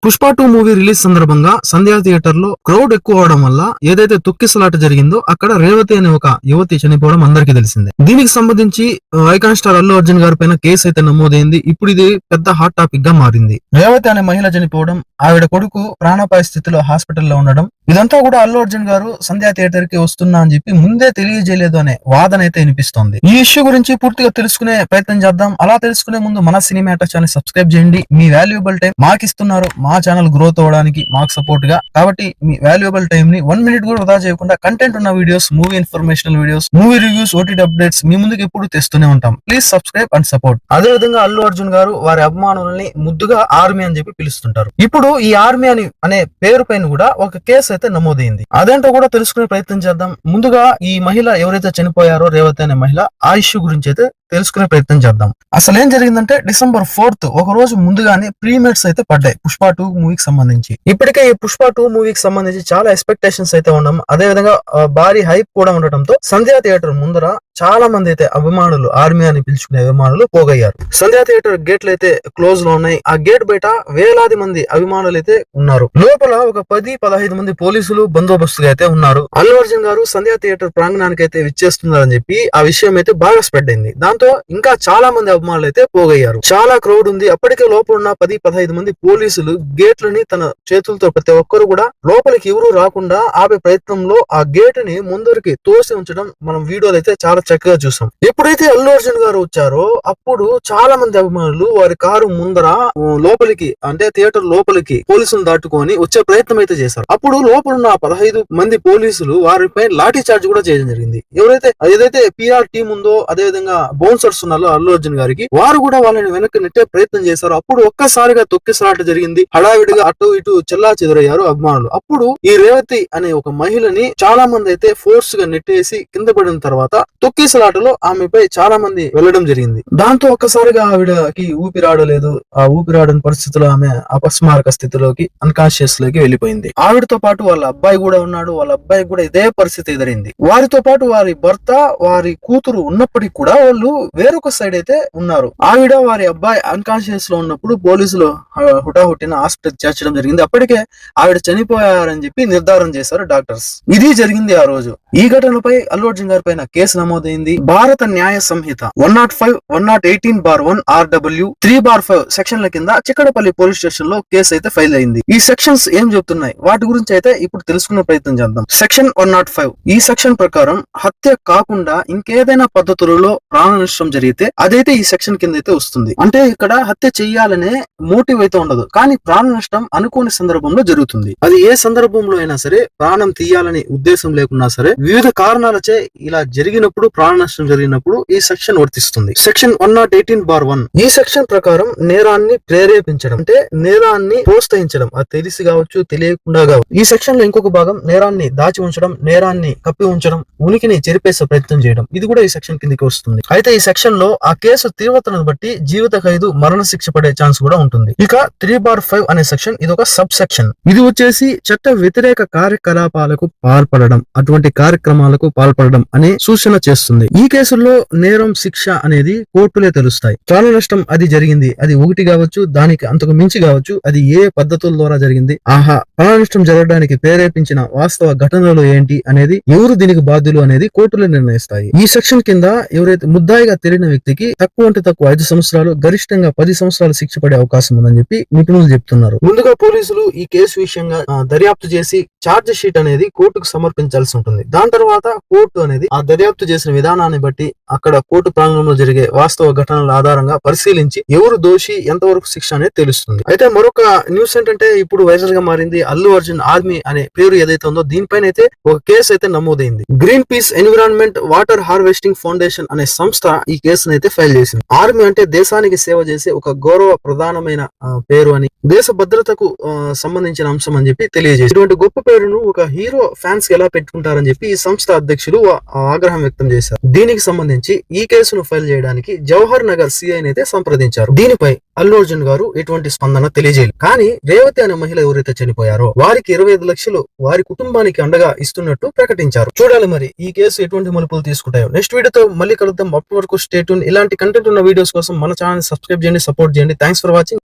Pushpa 2 movie release సందర్భంగా సంధ్యా theatre లో crowd ఎక్కువ అవడం వల్ల ఏదైతే తొక్కిసలాట జరిగిందో అక్కడ రేవతి అనే ఒక యువతి చనిపోవడం అందరికీ తెలిసిందే. దీనికి సంబంధించి ఐకాన్ స్టార్ అల్లు అర్జున్ గారి పైన కేసు అయితే నమోదైంది. ఇప్పుడు ఇది పెద్ద హాట్ టాపిక్ గా మారింది. రేవతి అనే మహిళ చనిపోవడం, ఆవిడ కొడుకు ప్రాణాపాయ స్థితిలో హాస్పిటల్లో ఉండడం, ఇదంతా కూడా అల్లు అర్జున్ గారు సంధ్యా థియేటర్ కి వస్తున్నా అని చెప్పి ముందే తెలియజేయలేదు అనే వాదన అయితే వినిపిస్తోంది. ఈ ఇష్యూ గురించి పూర్తిగా తెలుసుకునే ప్రయత్నం చేద్దాం. అలా తెలుసుకునే ముందు మన సినిమాటో ఛానల్ సబ్స్క్రైబ్ చేయండి. మీ వాల్యుబుల్ టైం మాకు ఇస్తున్నారు మా ఛానల్ గ్రోత్ అవ్వడానికి, మాకు సపోర్ట్ గా. కాబట్టి మీ వాల్యుబుల్ టైం ని 1 మినిట్ కూడా వృధా చేయకుండా కంటెంట్ ఉన్న videos, movie informational videos, movie reviews, OTT updates మీ ముందుకు ఎప్పుడు తెస్తూనే ఉంటాం. Please subscribe and support. అదే విధంగా అల్లు అర్జున్ గారు వారి అభిమానులని ముద్దుగా ఆర్మీ అని చెప్పి పిలుస్తుంటారు. ఇప్పుడు ఈ ఆర్మీ అనే పేరు పైన కూడా ఒక కేసు అయితే నమోదైంది. అదేంటో కూడా తెలుసుకునే ప్రయత్నం చేద్దాం. ముందుగా ఈ మహిళ ఎవరైతే చనిపోయారో, రేవతి అనే మహిళ, ఆ ఇష్యూ గురించి అయితే తెలుసుకునే ప్రయత్నం చేద్దాం. అసలు ఏం జరిగిందంటే December 4th ఒక రోజు ముందుగానే ప్రీమియర్స్ అయితే పడ్డాయి పుష్ప 2 మూవీకి సంబంధించి. ఇప్పటికే ఈ పుష్ప 2 మూవీకి సంబంధించి చాలా ఎక్స్పెక్టేషన్స్ అయితే ఉన్నాం. అదే విధంగా భారీ హైప్ కూడా ఉండటంతో సంధ్యా థియేటర్ ముందర చాలా మంది అయితే అభిమానులు, ఆర్మీ అని పిలుచుకునే అభిమానులు పోగయ్యారు. సంధ్యా థియేటర్ గేట్లు అయితే క్లోజ్ లో ఉన్నాయి. ఆ గేట్ బయట వేలాది మంది అభిమానులు అయితే ఉన్నారు. లోపల ఒక 10-15 మంది పోలీసులు బందోబస్తుగా అయితే ఉన్నారు. అల్లు అర్జున్ గారు సంధ్యా థియేటర్ ప్రాంగణానికి అయితే విచ్చేస్తున్నారని చెప్పి ఆ విషయం అయితే బాగా స్ప్రెడ్ అయింది. దాంతో ఇంకా చాలా మంది అభిమానులు అయితే పోగయ్యారు. చాలా క్రౌడ్ ఉంది. అప్పటికే లోపల ఉన్న 10-15 మంది పోలీసులు గేట్లని తన చేతులతో ప్రతి ఒక్కరు కూడా లోపలికి ఎవరు రాకుండా ఆపే ప్రయత్నంలో ఆ గేట్ ని ముందరికి తోసి ఉంచడం మనం వీడియోలో అయితే చాలా చక్కగా చూసాం. ఎప్పుడైతే అల్లు అర్జున్ గారు వచ్చారో అప్పుడు చాలా మంది అభిమానులు వారి కారు ముందర లోపలికి, అంటే థియేటర్ లోపలికి పోలీసులు దాటుకొని వచ్చే ప్రయత్నం అయితే చేశారు. అప్పుడు లోపల ఉన్న 15 మంది పోలీసులు వారిపై లాఠీ చార్జ్ కూడా చేయడం జరిగింది. ఏదైతే పిఆర్ టీం ఉందో, అదే విధంగా బౌన్సర్స్ ఉన్నారో అల్లు అర్జున్ గారికి, వారు కూడా వాళ్ళని వెనక్కి నెట్టే ప్రయత్నం చేశారు. అప్పుడు ఒక్కసారిగా తొక్కిసలాట జరిగింది. హడావిడిగా అటు ఇటు చెల్లా చెదురయ్యారు అభిమానులు. అప్పుడు ఈ రేవతి అనే ఒక మహిళని చాలా మంది అయితే ఫోర్స్ గా నెట్టేసి కింద పడిన తర్వాత తొక్కిసలాటలో ఆమెపై చాలా మంది వెళ్లడం జరిగింది. దాంతో ఒక్కసారిగా ఆవిడకి ఊపిరాడలేదు. ఆ ఊపిరాడని పరిస్థితిలో ఆమె అపస్మారక స్థితిలోకి, అన్కాన్షియస్ లోకి వెళ్లిపోయింది. ఆవిడతో పాటు వాళ్ళ అబ్బాయి కూడా ఉన్నాడు. వాళ్ళ అబ్బాయి కూడా ఇదే పరిస్థితి ఎదురైంది. వారితో పాటు వారి భర్త, వారి కూతురు ఉన్నప్పటికీ కూడా వాళ్ళు వేరొక సైడ్ అయితే ఉన్నారు. ఆవిడ, వారి అబ్బాయి అన్కాన్షియస్ లో ఉన్నప్పుడు పోలీసులు హుటాహుటిన హాస్పిటల్ చేర్చడం జరిగింది. అప్పటికే ఆవిడ చనిపోయారని చెప్పి నిర్ధారణ చేశారు డాక్టర్స్. ఇది జరిగింది ఆ రోజు. ఈ ఘటనపై అల్లు అర్జున్ గారి పైన కేసు నమోదైంది. భారత న్యాయ సంహిత 105/118/1 RW 3/5 సెక్షన్ల కింద చిక్కడపల్లి పోలీస్ స్టేషన్ లో కేసు అయితే ఫైల్ అయింది. ఈ సెక్షన్స్ ఏం చెప్తున్నాయి, వాటి గురించి అయితే ఇప్పుడు తెలుసుకునే ప్రయత్నం చేద్దాం. సెక్షన్ 105 ఈ సెక్షన్ ప్రకారం హత్య కాకుండా ఇంకేదైనా పద్ధతులలో ప్రాణ నష్టం జరిగితే అదైతే ఈ సెక్షన్ కింద అయితే వస్తుంది. అంటే ఇక్కడ హత్య చెయ్యాలనే మోటివ్ అయితే ఉండదు, కానీ ప్రాణ నష్టం అనుకోని సందర్భంలో జరుగుతుంది. అది ఏ సందర్భంలో అయినా సరే, ప్రాణం తీయాలని ఉద్దేశం లేకున్నా సరే, వివిధ కారణాలచే ఇలా జరిగినప్పుడు, ప్రాణ నష్టం జరిగినప్పుడు ఈ సెక్షన్ వర్తిస్తుంది. సెక్షన్ 118/1 ఈ సెక్షన్ ప్రకారం నేరాన్ని ప్రేరేపించడం, అంటే నేరాన్ని ప్రోత్సహించడం, అది తెలిసి కావచ్చు, తెలియకుండా కావచ్చు. ఈ సెక్షన్ లో ఇంకొక భాగం నేరాన్ని దాచి ఉంచడం, నేరాన్ని కప్పి ఉంచడం, ఉనికిని చెరిపేసే ప్రయత్నం చేయడం. ఇది కూడా ఈ సెక్షన్ కిందకి వస్తుంది. అయితే ఈ సెక్షన్ లో ఆ కేసు తీవ్రతను బట్టి జీవిత ఖైదు, మరణ శిక్ష పడే ఛాన్స్ కూడా ఉంటుంది. ఇక 3/5 అనే సెక్షన్ ఇది ఒక సబ్ సెక్షన్. ఇది వచ్చేసి చట్ట వ్యతిరేక కార్యకలాపాలకు పాల్పడడం, అటువంటి కార్యక్రమాలకు పాల్పడడం అనే సూచన చేస్తుంది. ఈ కేసుల్లో నేరం, శిక్ష అనేది కోర్టులే తెలుస్తాయి. ప్రాణ నష్టం అది జరిగింది, అది ఒకటి కావచ్చు, దానికి అంతకు మించి కావచ్చు, అది ఏ పద్ధతుల ద్వారా జరిగింది, ప్రాణ నష్టం జరగడానికి ప్రేరేపించిన వాస్తవ ఘటనలు ఏంటి అనేది, ఎవరు దీనికి బాధ్యులు అనేది కోర్టులే నిర్ణయిస్తాయి. ఈ సెక్షన్ కింద ఎవరైతే ముద్దాయిగా తేలిన వ్యక్తికి తక్కువ 5 సంవత్సరాలు, గరిష్టంగా 10 సంవత్సరాలు శిక్ష పడే అవకాశం ఉందని చెప్పి నిపుణులు చెప్తున్నారు. ముందుగా పోలీసులు ఈ కేసు విషయంగా దర్యాప్తు చేసి ఛార్జ్ షీట్ అనేది కోర్టుకు సమర్పించాల్సి ఉంటుంది. దాని తర్వాత కోర్టు అనేది ఆ దర్యాప్తు చేసిన విధానాన్ని బట్టి, అక్కడ కోర్టు ప్రాంగణంలో జరిగే వాస్తవ ఘటనల ఆధారంగా పరిశీలించి ఎవరు దోషి, ఎంతవరకు శిక్ష అనేది తెలుస్తుంది. అయితే మరొక న్యూస్ ఏంటంటే, ఇప్పుడు వైరల్ గా మారింది. అల్లు అర్జున్ ఆర్మీ అనే పేరు ఏదైతే ఉందో దీనిపైన అయితే ఒక కేసు అయితే నమోదైంది. Green peas environment water harvesting foundation అనే సంస్థ ఈ కేసును అయితే ఫైల్ చేసింది. ఆర్మీ అంటే దేశానికి సేవ చేసే ఒక గౌరవ ప్రధానమైన పేరు అని, దేశ భద్రతకు సంబంధించిన అంశం అని చెప్పి తెలియజేసి, ఇటువంటి గొప్ప పేరును ఒక హీరో ఫ్యాన్స్ కి ఎలా పెట్టుకుంటారని చెప్పి ఈ సంస్థ అధ్యక్షులు ఆగ్రహం వ్యక్తం చేశారు. దీనికి సంబంధించి ఈ కేసును ఫైల్ చేయడానికి జవహర్ నగర్ సిఐని అయితే సంప్రదించారు. దీనిపై అల్లు అర్జున్ గారు ఎటువంటి స్పందన తెలియజేయలేదు. కానీ రేవతి అనే మహిళ ఎవరైతే చనిపోయారో వారికి 25 లక్షలు వారి కుటుంబానికి అండగా ఇస్తున్నట్టు ప్రకటించారు. చూడాలి మరి ఈ కేసు ఎటువంటి మలుపులు తీసుకుంటాయో. నెక్స్ట్ వీడియోతో మళ్ళీ కలుద్దాం. అప్పటి వరకు స్టే ట్యూన్. ఇలాంటి కంటెంట్ ఉన్న వీడియోస్ కోసం మన ఛానల్ సబ్స్క్రైబ్ చేయండి, సపోర్ట్ చేయండి. Thanks for watching.